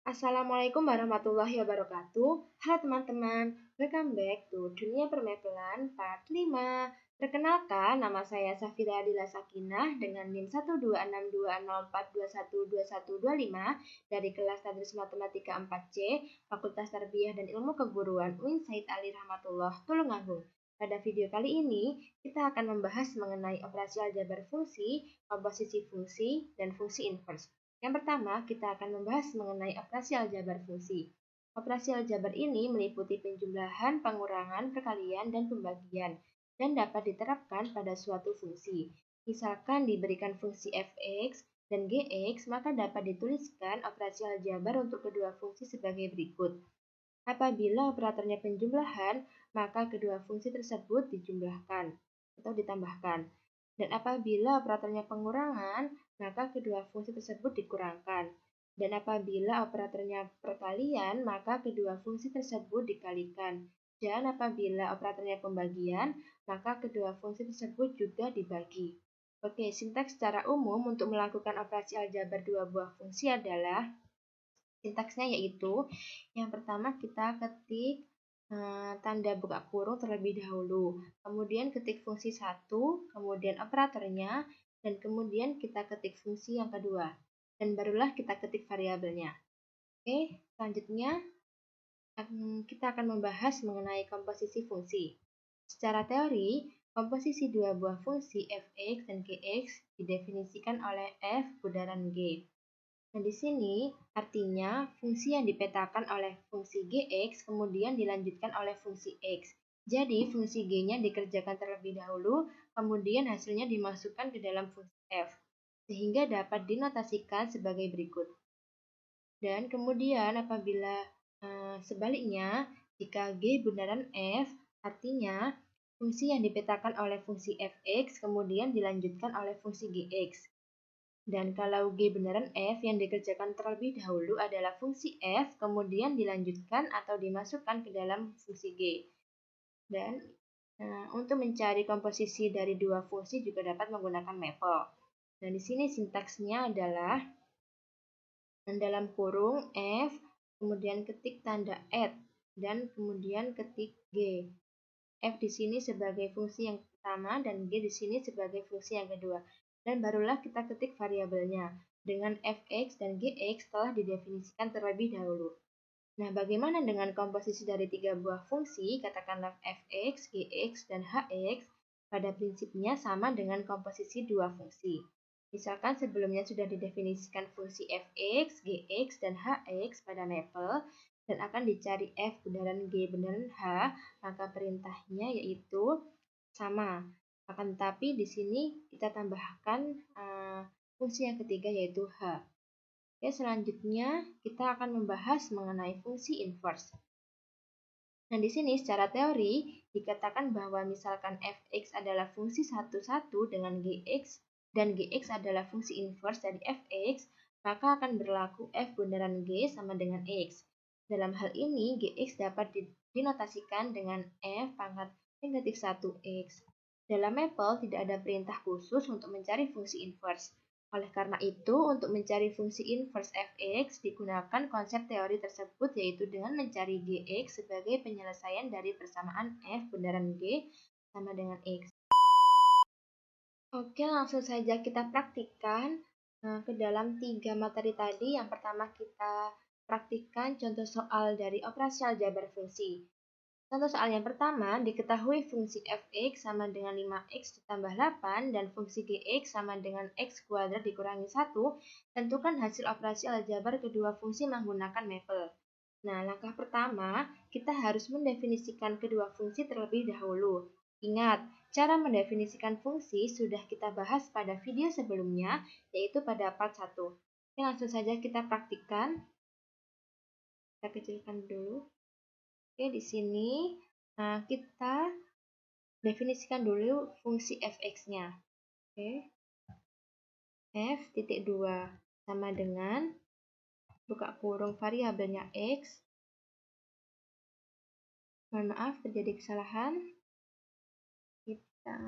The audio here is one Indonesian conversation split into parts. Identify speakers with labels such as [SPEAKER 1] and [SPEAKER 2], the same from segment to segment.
[SPEAKER 1] Assalamualaikum warahmatullahi wabarakatuh. Halo teman-teman, welcome back to Dunia Permepelan Part 5. Perkenalkan, nama saya Safira Adila Sakinah dengan NIM 1262042121215 dari kelas Tadris Matematika 4C, Fakultas Tarbiyah dan Ilmu Keguruan UIN Said Ali Rahmatullah, Tulungagung. Pada video kali ini, kita akan membahas mengenai operasi aljabar fungsi, komposisi fungsi, dan fungsi inverse. Yang pertama, kita akan membahas mengenai operasi aljabar fungsi. Operasi aljabar ini meliputi penjumlahan, pengurangan, perkalian, dan pembagian, dan dapat diterapkan pada suatu fungsi. Misalkan diberikan fungsi fx dan gx, maka dapat dituliskan operasi aljabar untuk kedua fungsi sebagai berikut. Apabila operatornya penjumlahan, maka kedua fungsi tersebut dijumlahkan atau ditambahkan. Dan apabila operatornya pengurangan, maka kedua fungsi tersebut dikurangkan. Dan apabila operatornya perkalian, maka kedua fungsi tersebut dikalikan. Dan apabila operatornya pembagian, maka kedua fungsi tersebut juga dibagi. Oke, sintaks secara umum untuk melakukan operasi aljabar dua buah fungsi adalah sintaksnya yaitu yang pertama kita ketik tanda buka kurung terlebih dahulu, kemudian ketik fungsi 1, kemudian operatornya, dan kemudian kita ketik fungsi yang kedua, dan barulah kita ketik variabelnya. Oke, selanjutnya kita akan membahas mengenai komposisi fungsi. Secara teori, komposisi dua buah fungsi fx dan gx didefinisikan oleh f bundaran g. Nah, di sini artinya fungsi yang dipetakan oleh fungsi gx kemudian dilanjutkan oleh fungsi x. Jadi, fungsi g-nya dikerjakan terlebih dahulu, kemudian hasilnya dimasukkan ke dalam fungsi f, sehingga dapat dinotasikan sebagai berikut. Dan kemudian apabila sebaliknya, jika g bundaran f, artinya fungsi yang dipetakan oleh fungsi fx kemudian dilanjutkan oleh fungsi gx. Dan kalau G beneran F yang dikerjakan terlebih dahulu adalah fungsi F, kemudian dilanjutkan atau dimasukkan ke dalam fungsi G. Dan untuk mencari komposisi dari dua fungsi juga dapat menggunakan maple. Dan di sini sintaksnya adalah dalam kurung F, kemudian ketik tanda add, dan kemudian ketik G. F di sini sebagai fungsi yang pertama dan G di sini sebagai fungsi yang kedua. Dan barulah kita ketik variabelnya dengan fx dan gx telah didefinisikan terlebih dahulu. Nah, bagaimana dengan komposisi dari tiga buah fungsi, katakanlah fx, gx, dan hx, pada prinsipnya sama dengan komposisi dua fungsi. Misalkan sebelumnya sudah didefinisikan fungsi fx, gx, dan hx pada maple, dan akan dicari f bundaran g bundaran h, maka perintahnya yaitu sama. Akan tetapi di sini kita tambahkan fungsi yang ketiga yaitu h. Oke, selanjutnya kita akan membahas mengenai fungsi inverse. Nah, di sini secara teori dikatakan bahwa misalkan fx adalah fungsi 1, 1 dengan gx dan gx adalah fungsi inverse dari fx, maka akan berlaku f bundaran g sama dengan x. Dalam hal ini, gx dapat dinotasikan dengan f pangkat negatif 1x. Dalam Maple tidak ada perintah khusus untuk mencari fungsi inverse. Oleh karena itu, untuk mencari fungsi inverse fx digunakan konsep teori tersebut yaitu dengan mencari gx sebagai penyelesaian dari persamaan f bundaran g sama dengan x. Oke, langsung saja kita praktikkan ke dalam 3 materi tadi. Yang pertama kita praktikkan contoh soal dari operasi aljabar fungsi. Contoh soal yang pertama, diketahui fungsi fx sama dengan 5x ditambah 8 dan fungsi gx sama dengan x kuadrat dikurangi 1. Tentukan hasil operasi aljabar kedua fungsi menggunakan maple. Nah, langkah pertama, kita harus mendefinisikan kedua fungsi terlebih dahulu. Ingat, cara mendefinisikan fungsi sudah kita bahas pada video sebelumnya, yaitu pada part 1. Oke, langsung saja kita praktikkan. Kita kecilkan dulu. Oke, di sini kita definisikan dulu fungsi fx-nya. Oke. F titik 2 sama dengan buka kurung variabelnya x. Mohon maaf terjadi kesalahan. Kita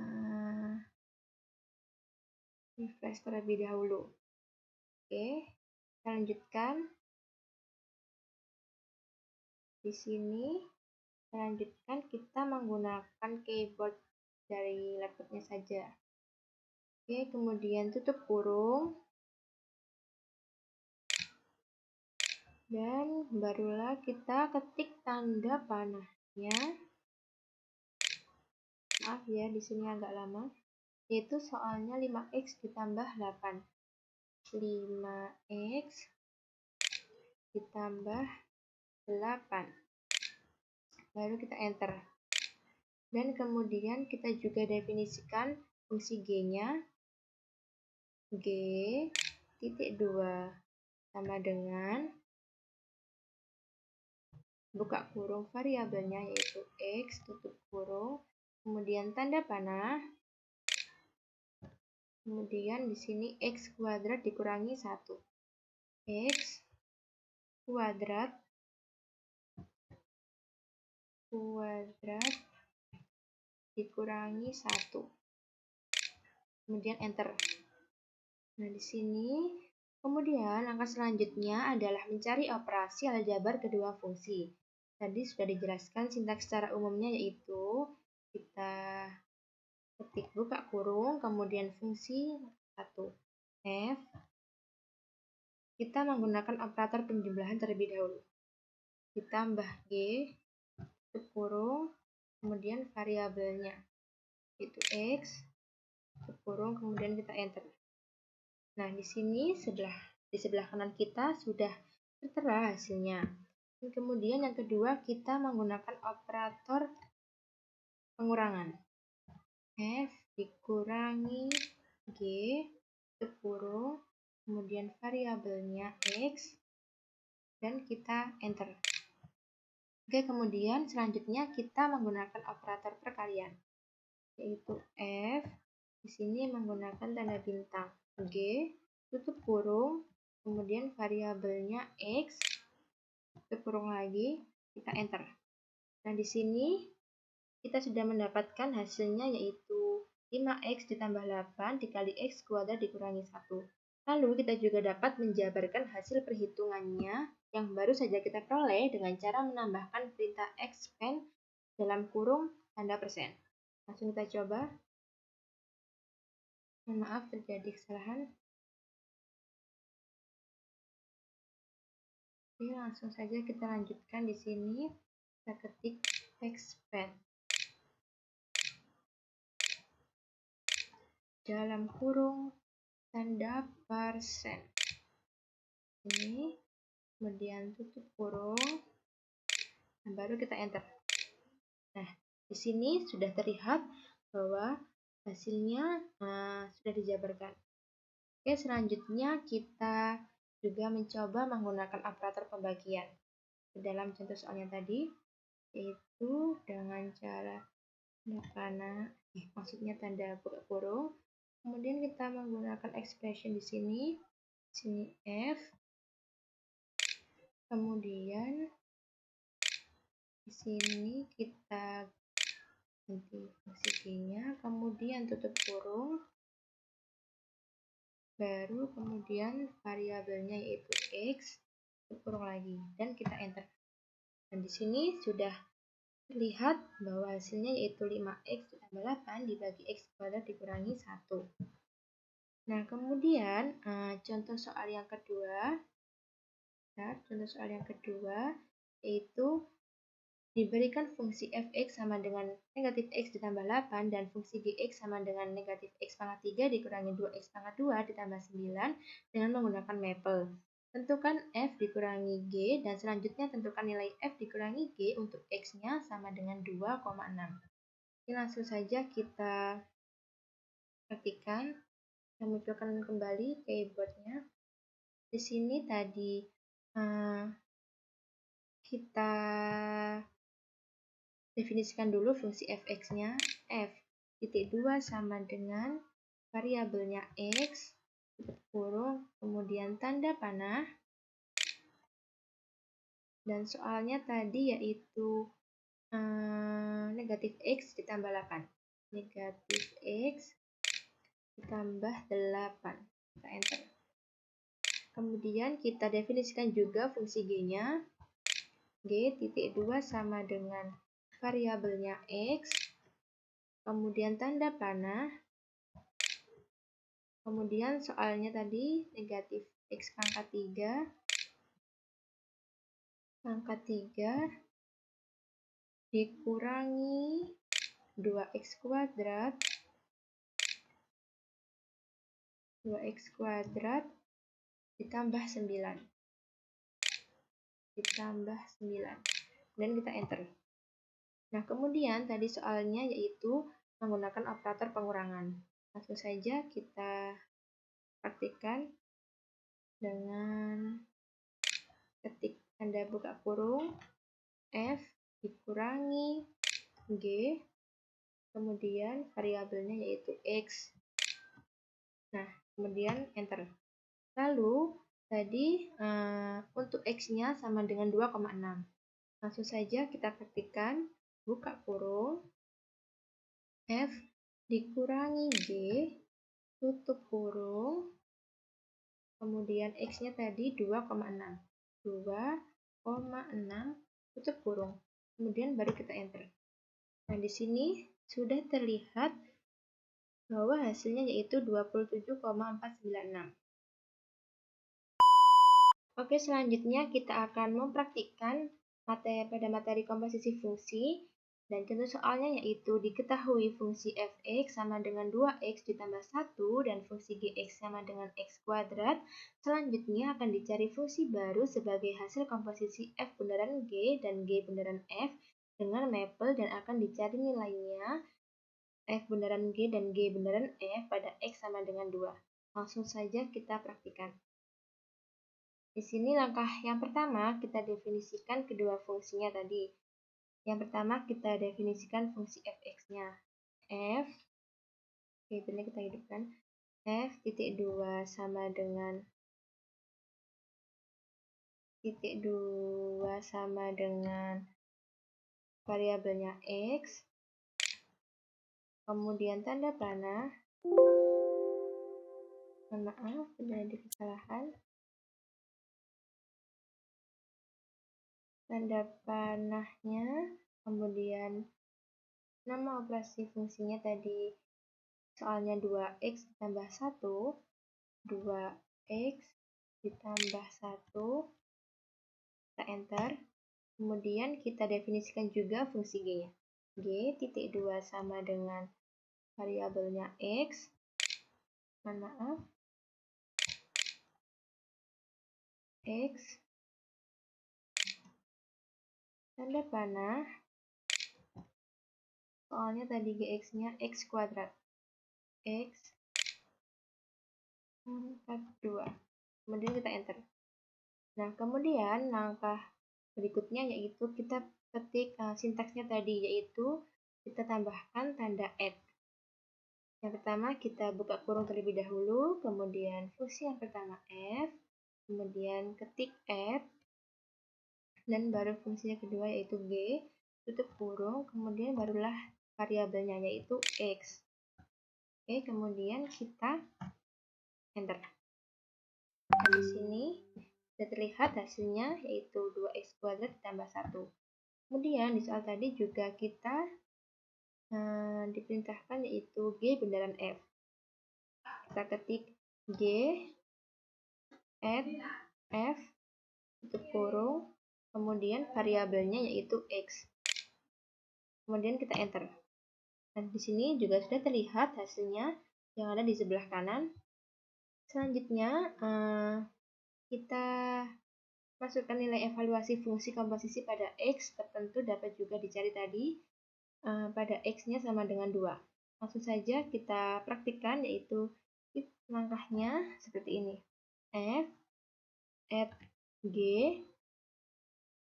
[SPEAKER 1] refresh terlebih dahulu. Oke, kita lanjutkan. Di sini selanjutnya kita menggunakan keyboard dari laptopnya saja. Oke, kemudian tutup kurung. Dan barulah kita ketik tanda panahnya. Maaf ya, di sini agak lama. Yaitu soalnya 5x ditambah 8. 5x ditambah 8. Baru kita enter. Dan kemudian kita juga definisikan fungsi G-nya. G titik 2 sama dengan buka kurung variabelnya yaitu X tutup kurung, kemudian tanda panah, kemudian di sini X kuadrat dikurangi 1. X kuadrat dikurangi 1. Kemudian enter. Nah, di sini kemudian langkah selanjutnya adalah mencari operasi aljabar kedua fungsi. Tadi sudah dijelaskan sintaks secara umumnya, yaitu kita ketik buka kurung, kemudian fungsi 1 F. Kita menggunakan operator penjumlahan terlebih dahulu. Ditambah G, tutup kurung, kemudian variabelnya yaitu X, tutup kurung, kemudian kita enter. Nah, di sini di sebelah kanan kita sudah tertera hasilnya. Dan kemudian yang kedua, kita menggunakan operator pengurangan. F dikurangi G, tutup kurung, kemudian variabelnya X, dan kita enter. Oke, kemudian selanjutnya kita menggunakan operator perkalian, yaitu F, di sini menggunakan tanda bintang, G, tutup kurung, kemudian variabelnya X, tutup kurung lagi, kita enter. Nah, di sini kita sudah mendapatkan hasilnya yaitu 5x ditambah 8 dikali x kuadrat dikurangi 1. Lalu kita juga dapat menjabarkan hasil perhitungannya yang baru saja kita peroleh dengan cara menambahkan perintah expand dalam kurung tanda persen. Langsung kita coba. Mohon maaf terjadi kesalahan. Oke, langsung saja kita lanjutkan di sini. Kita ketik expand dalam kurung tanda persen. Ini, kemudian tutup kurung, dan baru kita enter. Nah, di sini sudah terlihat bahwa hasilnya sudah dijabarkan. Oke, selanjutnya kita juga mencoba menggunakan operator pembagian dalam contoh soalnya tadi, yaitu dengan cara maksudnya tanda buka kurung. Kemudian kita menggunakan expression di sini F. Kemudian di sini kita ganti fungsi G-nya, kemudian tutup kurung, baru kemudian variabelnya yaitu X, tutup kurung lagi, dan kita enter. Dan di sini sudah terlihat bahwa hasilnya yaitu 5x ditambah 8 dibagi x kuadrat dikurangi 1. Nah, kemudian contoh soal yang kedua. Contoh soal yang kedua yaitu diberikan fungsi fx sama dengan negatif x ditambah 8 dan fungsi gx sama dengan negatif x pangkat 3 dikurangi 2x pangkat 2 ditambah 9 dengan menggunakan maple. Tentukan f dikurangi g dan selanjutnya tentukan nilai f dikurangi g untuk x-nya sama dengan 2,6. Ini langsung saja kita ketikkan dan munculkan kembali keyboardnya. Di sini tadi kita definisikan dulu fungsi fx-nya. F titik 2 sama dengan variabelnya x, tutup kurung, kemudian tanda panah. Dan soalnya tadi yaitu negatif x ditambah 8. Negatif x ditambah 8. Kita enter. Kemudian kita definisikan juga fungsi g-nya. G titik 2 sama dengan variabelnya X, kemudian tanda panah, kemudian soalnya tadi negatif X pangkat 3 dikurangi 2x kuadrat ditambah 9. Dan kita enter. Nah, kemudian tadi soalnya yaitu menggunakan operator pengurangan. Langsung saja kita praktikkan dengan ketik tanda buka kurung F dikurangi G, kemudian variabelnya yaitu X. Nah, kemudian enter. Lalu tadi untuk X-nya sama dengan 2,6. Langsung saja kita praktikkan, buka kurung F dikurangi G, tutup kurung, kemudian X-nya tadi 2,6. Tutup kurung. Kemudian baru kita enter. Nah, di sini sudah terlihat bahwa hasilnya yaitu 27,496. Oke, selanjutnya kita akan mempraktikkan pada materi komposisi fungsi, dan contoh soalnya yaitu diketahui fungsi f(x) sama dengan 2x ditambah 1 dan fungsi gx sama dengan x kuadrat. Selanjutnya akan dicari fungsi baru sebagai hasil komposisi f bundaran g dan g bundaran f dengan mapel, dan akan dicari nilainya f bundaran g dan g bundaran f pada x sama dengan 2. Langsung saja kita praktikan. Di sini langkah yang pertama kita definisikan kedua fungsinya tadi. Yang pertama kita definisikan fungsi f(x)-nya. F, ini kita hidupkan. F titik 2 sama dengan variabelnya x, kemudian tanda panah, terjadi kesalahan, tanda panahnya, kemudian nama operasi fungsinya tadi soalnya 2x ditambah 1, 2x ditambah 1, kita enter. Kemudian kita definisikan juga fungsi g-nya. G titik 2 sama dengan variabelnya x, x, tanda panah, soalnya tadi gx-nya x kuadrat, x pangkat 2. Kemudian kita enter. Nah, kemudian langkah berikutnya yaitu kita ketik sintaksnya tadi, yaitu kita tambahkan tanda add. Yang pertama kita buka kurung terlebih dahulu, kemudian fungsi yang pertama f, kemudian ketik add, dan baru fungsi yang kedua yaitu g, tutup kurung, kemudian barulah variabelnya yaitu x. Oke, kemudian kita enter. Nah, di sini sudah terlihat hasilnya yaitu 2x kuadrat ditambah 1. Kemudian di soal tadi juga kita diperintahkan yaitu g bundaran f. Kita ketik g add f, tutup kurung, kemudian variabelnya yaitu x. Kemudian kita enter. Dan di sini juga sudah terlihat hasilnya yang ada di sebelah kanan. Selanjutnya kita masukkan nilai evaluasi fungsi komposisi pada x tertentu, dapat juga dicari tadi pada x-nya sama dengan 2. Langsung saja kita praktikkan, yaitu langkahnya seperti ini. F add g,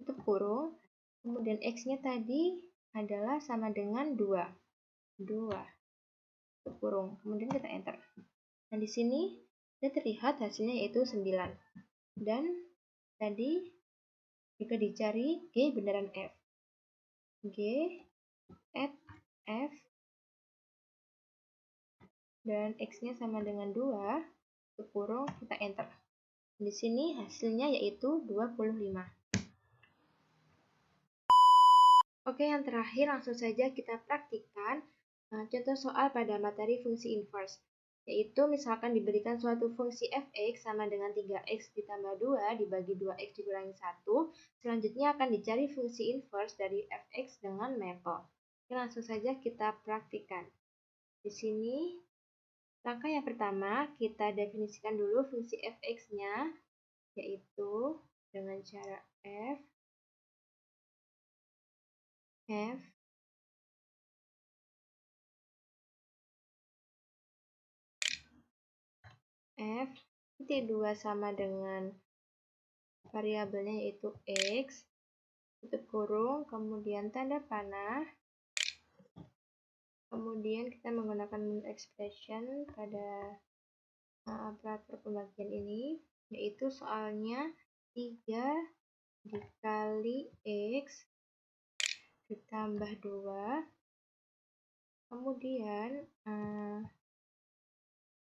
[SPEAKER 1] tutup kurung, kemudian x-nya tadi adalah sama dengan 2, tutup kurung, kemudian kita enter. Nah, di sini sudah terlihat hasilnya yaitu 9. Dan tadi juga dicari g bundaran f. G add f dan x-nya sama dengan 2, tutup kurung, kita enter. Di sini hasilnya yaitu 25. Oke, yang terakhir langsung saja kita praktikkan contoh soal pada materi fungsi inverse. Yaitu misalkan diberikan suatu fungsi fx sama dengan 3x ditambah 2 dibagi 2x dikurangi 1. Selanjutnya akan dicari fungsi inverse dari fx dengan metode. Oke, langsung saja kita praktikkan. Di sini, langkah yang pertama kita definisikan dulu fungsi fx-nya, yaitu dengan cara f titik 2 sama dengan variabelnya yaitu x, tutup kurung, kemudian tanda panah, kemudian kita menggunakan Moon expression pada operator pembagian ini, yaitu soalnya 3 dikali x ditambah 2, kemudian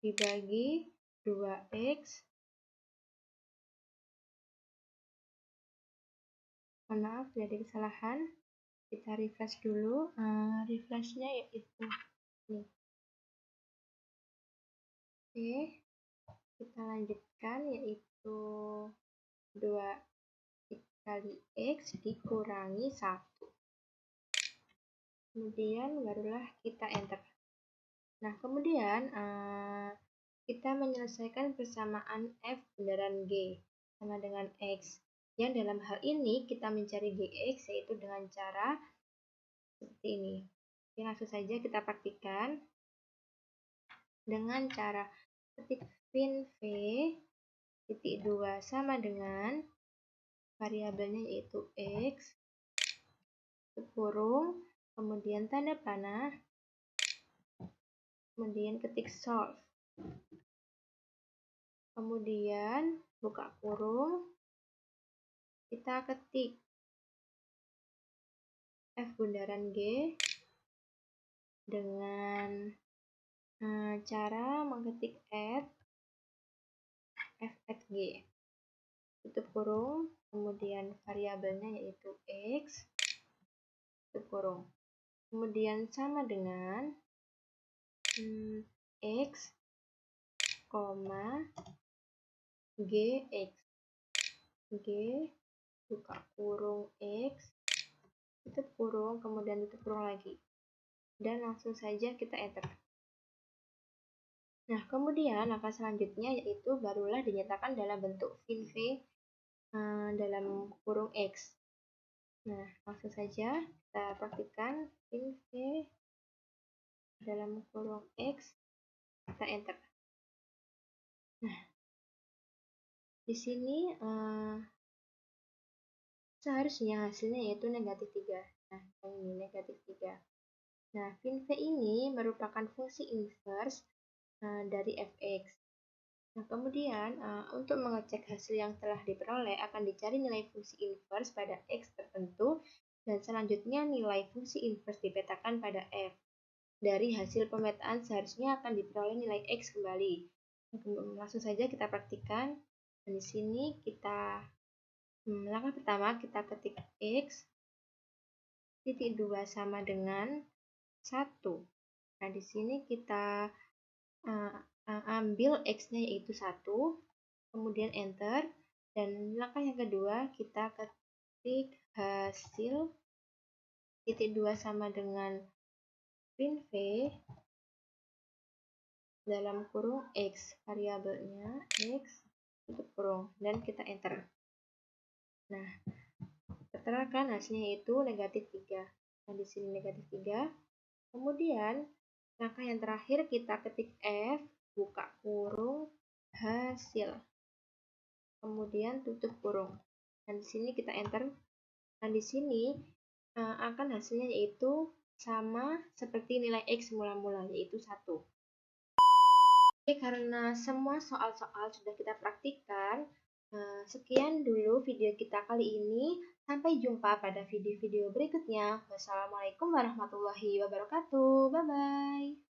[SPEAKER 1] dibagi 2x. Mohon maaf, tidak ada kesalahan. Kita refresh dulu. Refreshnya yaitu ini. Oke, kita lanjutkan yaitu 2 dikali x dikurangi 1. Kemudian barulah kita enter. Nah, kemudian kita menyelesaikan persamaan f bundaran g sama dengan x. Yang dalam hal ini kita mencari gx yaitu dengan cara seperti ini. Oke, langsung saja kita praktikkan dengan cara ketik fin v titik 2 sama dengan variabelnya yaitu x, kurung, kemudian tanda panah, kemudian ketik solve, kemudian buka kurung, kita ketik f bundaran g dengan cara mengetik f at g, tutup kurung, kemudian variabelnya yaitu x, tutup kurung, kemudian sama dengan x, gx, g, buka kurung x, tutup kurung, kemudian tutup kurung lagi. Dan langsung saja kita enter. Nah, kemudian langkah selanjutnya yaitu barulah dinyatakan dalam bentuk fin v dalam kurung x. Nah, langsung saja kita praktikkan fin v dalam kurung x, kita enter. Nah, di sini seharusnya hasilnya yaitu negatif 3. Nah, ini negatif 3. Nah, fin v ini merupakan fungsi inverse dari fx. Nah, kemudian untuk mengecek hasil yang telah diperoleh akan dicari nilai fungsi inverse pada x tertentu dan selanjutnya nilai fungsi inverse dipetakan pada f. Dari hasil pemetaan seharusnya akan diperoleh nilai x kembali. Langsung saja kita praktikkan. Dan di sini kita langkah pertama kita ketik x titik 2 sama dengan 1. Nah, di sini kita ambil x-nya yaitu 1, kemudian enter, dan langkah yang kedua kita ketik hasil titik 2 sama dengan fin v dalam kurung x, variabelnya x, tutup kurung, dan kita enter. Nah, tertera hasilnya yaitu negatif 3. Nah, di sini negatif 3. Kemudian langkah yang terakhir kita ketik f, buka kurung, hasil, kemudian tutup kurung. Dan di sini kita enter. Dan di sini akan hasilnya yaitu sama seperti nilai x mula-mula, yaitu 1. Oke, karena semua soal-soal sudah kita praktikkan, sekian dulu video kita kali ini. Sampai jumpa pada video-video berikutnya. Wassalamualaikum warahmatullahi wabarakatuh. Bye-bye.